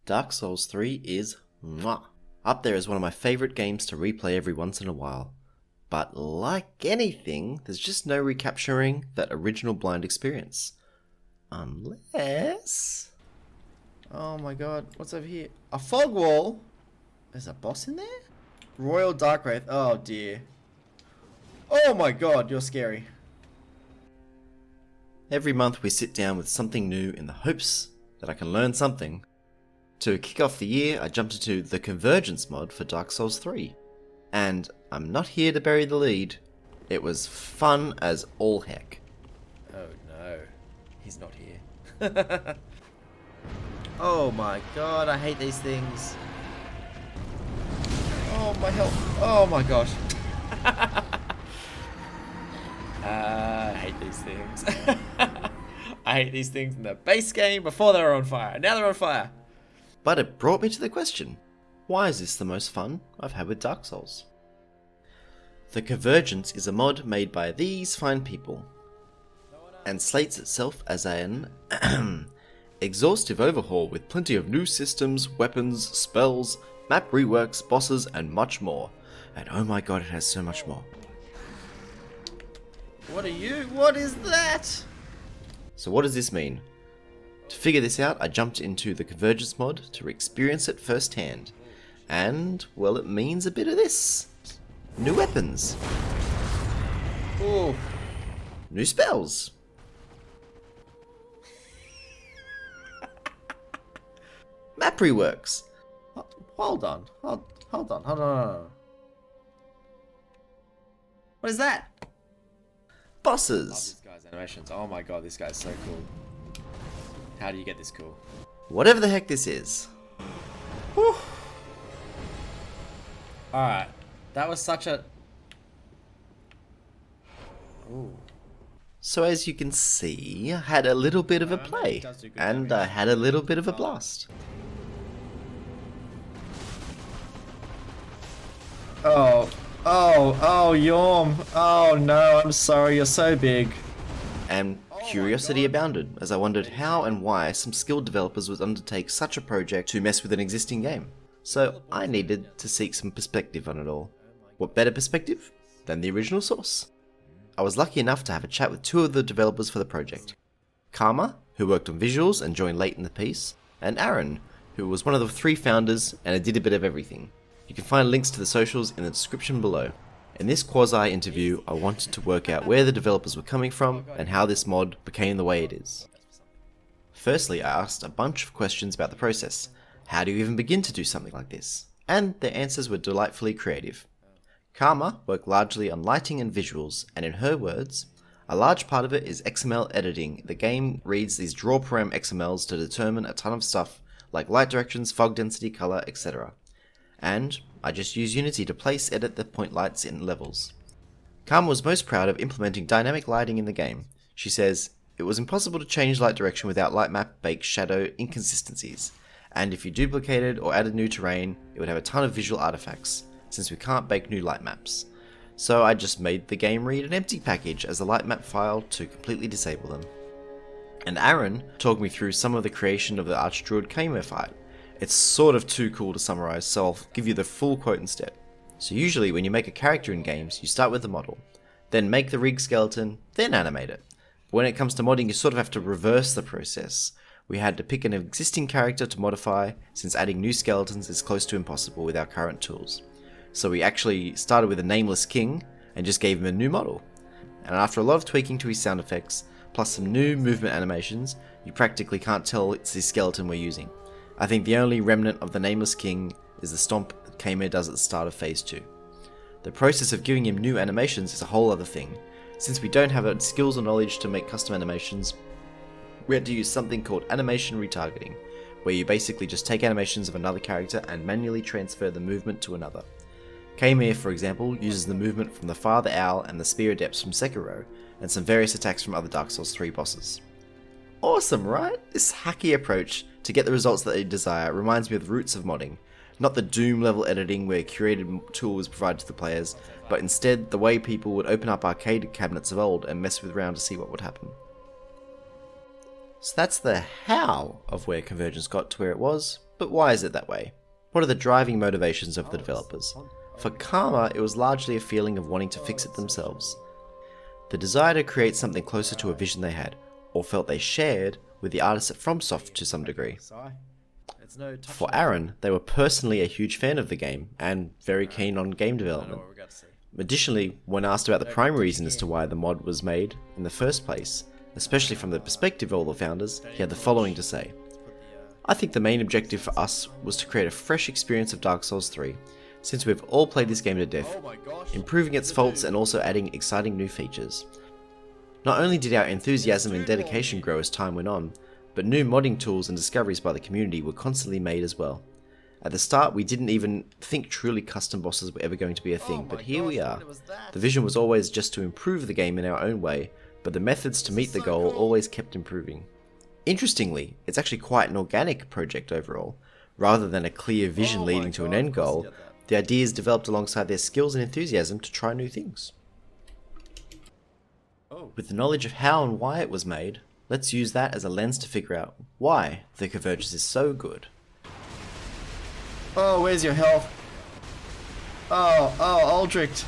Dark Souls 3 is mwah, up there as one of my favourite games to replay every once in a while. But like anything, there's just no recapturing that original blind experience. Unless... Oh my god, what's over here? A fog wall? There's a boss in there? Royal Dark Wraith, oh dear. Oh my god, you're scary. Every month we sit down with something new in the hopes that I can learn something. To kick off the year, I jumped into the Convergence mod for Dark Souls 3. And I'm not here to bury the lead. It was fun as all heck. Oh no, he's not here. Oh my god, I hate these things. Oh my health, oh my gosh. I hate these things. I hate these things in the base game before they were on fire. Now they're on fire. But it brought me to the question, why is this the most fun I've had with Dark Souls? The Convergence is a mod made by these fine people, and slates itself as an exhaustive overhaul with plenty of new systems, weapons, spells, map reworks, bosses, and much more. And oh my god, it has so much more. What are you? What is that? So what does this mean? To figure this out, I jumped into the Convergence mod to experience it firsthand. And, well, it means a bit of this. New weapons. Ooh. New spells. Map reworks. Hold on. Hold on. What is that? Bosses. Love this guy's animations. Oh my god, this guy's so cool. How do you get this cool? Whatever the heck this is. Whew. Alright. That was such a... Ooh. So as you can see, I had a little bit of a play. And I had a little bit of a blast. Oh, Yorm. Oh no, I'm sorry, you're so big. And curiosity abounded, as I wondered how and why some skilled developers would undertake such a project to mess with an existing game. So I needed to seek some perspective on it all. What better perspective than the original source? I was lucky enough to have a chat with two of the developers for the project. Karma, who worked on visuals and joined late in the piece, and Aaron, who was one of the three founders and did a bit of everything. You can find links to the socials in the description below. In this quasi-interview, I wanted to work out where the developers were coming from and how this mod became the way it is. Firstly, I asked a bunch of questions about the process. How do you even begin to do something like this? And their answers were delightfully creative. Karma worked largely on lighting and visuals, and in her words, a large part of it is XML editing. The game reads these draw param XMLs to determine a ton of stuff like light directions, fog density, color, etc. And I just use Unity to place edit the point lights in levels. Karma was most proud of implementing dynamic lighting in the game. She says, it was impossible to change light direction without light map bake shadow inconsistencies, and if you duplicated or added new terrain, it would have a ton of visual artifacts, since we can't bake new light maps. So I just made the game read an empty package as a light map file to completely disable them. And Aaron talked me through some of the creation of the Archdruid Kamo fight. It's sort of too cool to summarize, so I'll give you the full quote instead. So usually when you make a character in games, you start with the model, then make the rig skeleton, then animate it. But when it comes to modding, you sort of have to reverse the process. We had to pick an existing character to modify, since adding new skeletons is close to impossible with our current tools. So we actually started with a nameless king, and just gave him a new model. And after a lot of tweaking to his sound effects, plus some new movement animations, you practically can't tell it's his skeleton we're using. I think the only remnant of the nameless king is the stomp that Kamo does at the start of phase 2. The process of giving him new animations is a whole other thing. Since we don't have the skills or knowledge to make custom animations, we had to use something called animation retargeting, where you basically just take animations of another character and manually transfer the movement to another. Kamo, for example, uses the movement from the Father Owl and the Spear Adepts from Sekiro, and some various attacks from other Dark Souls 3 bosses. Awesome, right? This hacky approach to get the results that they desire reminds me of the roots of modding. Not the Doom level editing where a curated tool was provided to the players, but instead the way people would open up arcade cabinets of old and mess with around to see what would happen. So that's the how of where Convergence got to where it was, But why is it that way? What are the driving motivations of the developers? For Karma, it was largely a feeling of wanting to fix it themselves. The desire to create something closer to a vision they had, or felt they shared, with the artists at FromSoft to some degree. For Aaron, they were personally a huge fan of the game, and very keen on game development. Additionally, when asked about the primary reason as to why the mod was made in the first place, especially from the perspective of all the founders, he had the following to say. I think the main objective for us was to create a fresh experience of Dark Souls 3, since we've all played this game to death, improving its faults and also adding exciting new features. Not only did our enthusiasm and dedication grow as time went on, but new modding tools and discoveries by the community were constantly made as well. At the start, we didn't even think truly custom bosses were ever going to be a thing, but here we are. The vision was always just to improve the game in our own way, but the methods to meet the goal always kept improving. Interestingly, it's actually quite an organic project overall. Rather than a clear vision leading to an end goal, the ideas developed alongside their skills and enthusiasm to try new things. With the knowledge of how and why it was made, let's use that as a lens to figure out why the Convergence is so good. Oh, where's your health? Oh, Aldrich.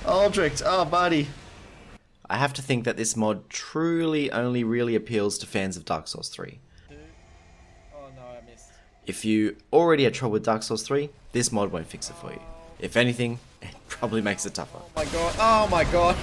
Aldrich, oh buddy. I have to think that this mod truly only really appeals to fans of Dark Souls 3. Oh no, I missed. If you already had trouble with Dark Souls 3, this mod won't fix it for you. If anything, it probably makes it tougher. Oh my god, oh my god.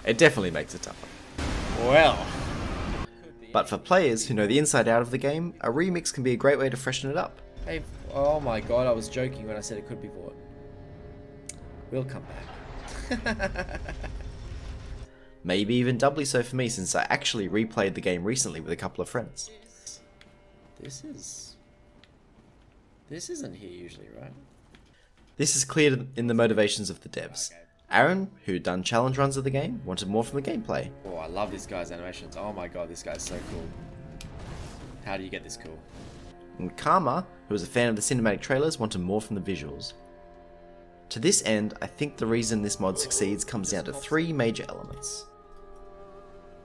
It definitely makes it tougher. Well. But for players who know the inside out of the game, a remix can be a great way to freshen it up. Hey, oh my god, I was joking when I said it could be bought. We'll come back. Maybe even doubly so for me, since I actually replayed the game recently with a couple of friends. This isn't here usually, right? This is clear in the motivations of the devs. Aaron, who'd done challenge runs of the game, wanted more from the gameplay. Oh, I love this guy's animations. Oh my god, this guy's so cool. How do you get this cool? And Karma, who was a fan of the cinematic trailers, wanted more from the visuals. To this end, I think the reason this mod succeeds comes down to three major elements.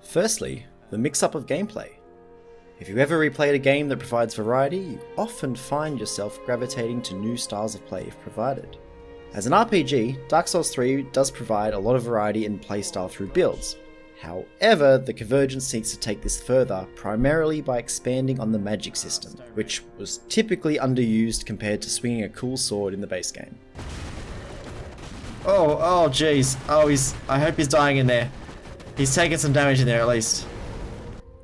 Firstly, the mix-up of gameplay. If you ever replayed a game that provides variety, you often find yourself gravitating to new styles of play if provided. As an RPG, Dark Souls 3 does provide a lot of variety in playstyle through builds. However, the Convergence seeks to take this further, primarily by expanding on the magic system, which was typically underused compared to swinging a cool sword in the base game. Oh jeez. Oh, I hope he's dying in there. He's taking some damage in there at least.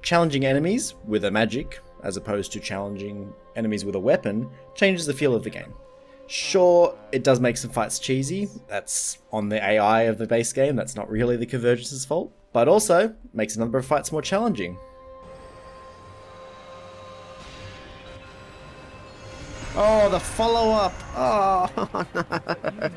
Challenging enemies with a magic, as opposed to challenging enemies with a weapon, changes the feel of the game. Sure, it does make some fights cheesy, that's on the AI of the base game, that's not really the Convergence's fault, but also makes a number of fights more challenging. Oh, the follow-up! Oh, no.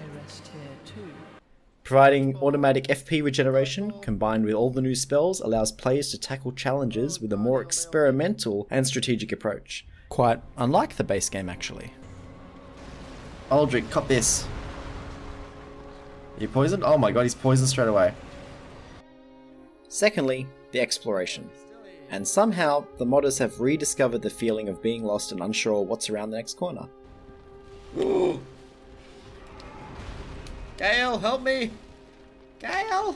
Providing automatic FP regeneration, combined with all the new spells, allows players to tackle challenges with a more experimental and strategic approach. Quite unlike the base game, actually. Aldrich, cop this. Are you poisoned? Oh my god, he's poisoned straight away. Secondly, the exploration. And somehow, the modders have rediscovered the feeling of being lost and unsure what's around the next corner. Gale, help me! Gale!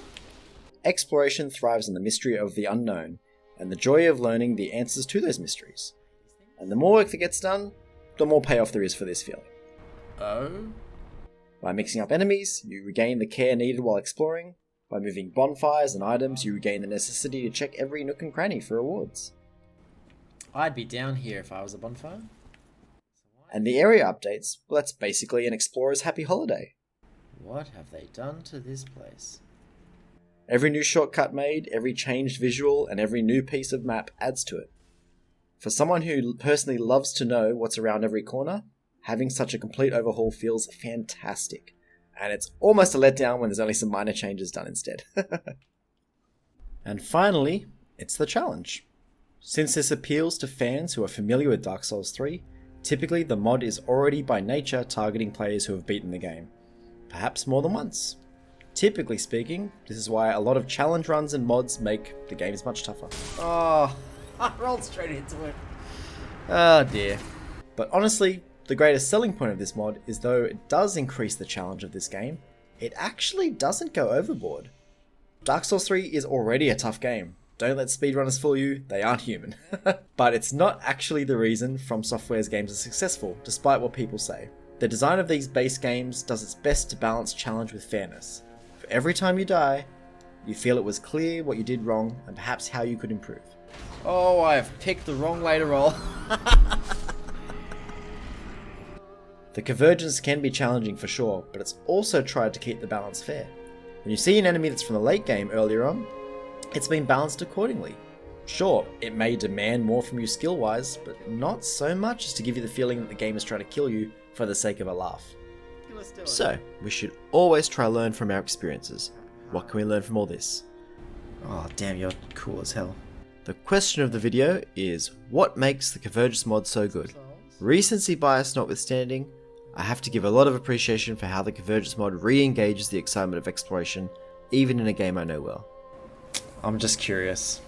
Exploration thrives on the mystery of the unknown, and the joy of learning the answers to those mysteries. And the more work that gets done, the more payoff there is for this feeling. Oh? By mixing up enemies, you regain the care needed while exploring. By moving bonfires and items, you regain the necessity to check every nook and cranny for rewards. I'd be down here if I was a bonfire. And the area updates, well, that's basically an explorer's happy holiday. What have they done to this place? Every new shortcut made, every changed visual, and every new piece of map adds to it. For someone who personally loves to know what's around every corner, having such a complete overhaul feels fantastic. And it's almost a letdown when there's only some minor changes done instead. And finally, it's the challenge. Since this appeals to fans who are familiar with Dark Souls 3, typically the mod is already by nature targeting players who have beaten the game. Perhaps more than once. Typically speaking, this is why a lot of challenge runs and mods make the games much tougher. Oh, I rolled straight into it. Oh dear. But honestly, the greatest selling point of this mod is though it does increase the challenge of this game, it actually doesn't go overboard. Dark Souls 3 is already a tough game. Don't let speedrunners fool you, they aren't human. But it's not actually the reason From Software's games are successful, despite what people say. The design of these base games does its best to balance challenge with fairness. For every time you die, you feel it was clear what you did wrong and perhaps how you could improve. Oh, I've picked the wrong way to roll. The Convergence can be challenging for sure, but it's also tried to keep the balance fair. When you see an enemy that's from the late game earlier on, it's been balanced accordingly. Sure, it may demand more from you skill-wise, but not so much as to give you the feeling that the game is trying to kill you for the sake of a laugh. So, we should always try to learn from our experiences. What can we learn from all this? Oh damn, you're cool as hell. The question of the video is, what makes the Convergence mod so good? Recency bias notwithstanding, I have to give a lot of appreciation for how the Convergence mod re-engages the excitement of exploration, even in a game I know well. I'm just curious.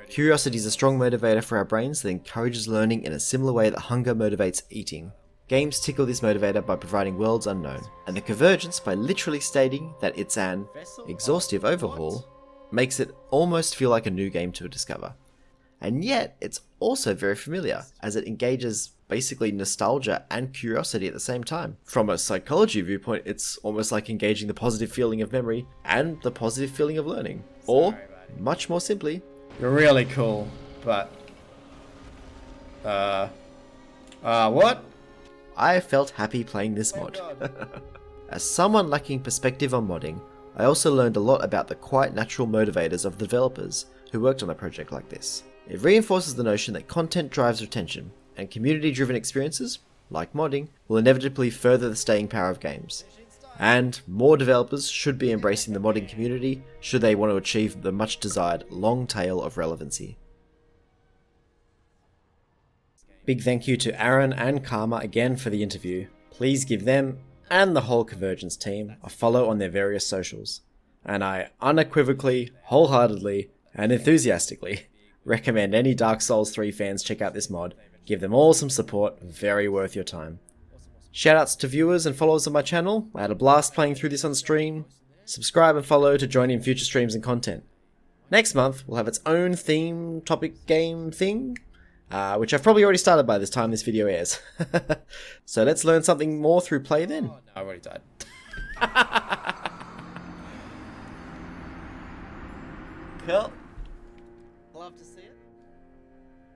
Curiosity is a strong motivator for our brains that encourages learning in a similar way that hunger motivates eating. Games tickle this motivator by providing worlds unknown, and the Convergence, by literally stating that it's an exhaustive overhaul, makes it almost feel like a new game to discover. And yet, it's also very familiar, as it engages basically nostalgia and curiosity at the same time. From a psychology viewpoint, it's almost like engaging the positive feeling of memory and the positive feeling of learning. Or, much more simply, You're really cool, but... what? I felt happy playing this mod. As someone lacking perspective on modding, I also learned a lot about the quite natural motivators of the developers who worked on a project like this. It reinforces the notion that content drives retention, and community-driven experiences, like modding, will inevitably further the staying power of games. And more developers should be embracing the modding community should they want to achieve the much desired long tail of relevancy. Big thank you to Aaron and Karma again for the interview. Please give them, and the whole Convergence team, a follow on their various socials. And I unequivocally, wholeheartedly, and enthusiastically recommend any Dark Souls 3 fans check out this mod. Give them all some support, very worth your time. Shoutouts to viewers and followers of my channel. I had a blast playing through this on stream. Subscribe and follow to join in future streams and content. Next month, we'll have its own theme, topic, game thing, which I've probably already started by this time this video airs. So let's learn something more through play then. Oh, no, I already died. Cool. Love to see it.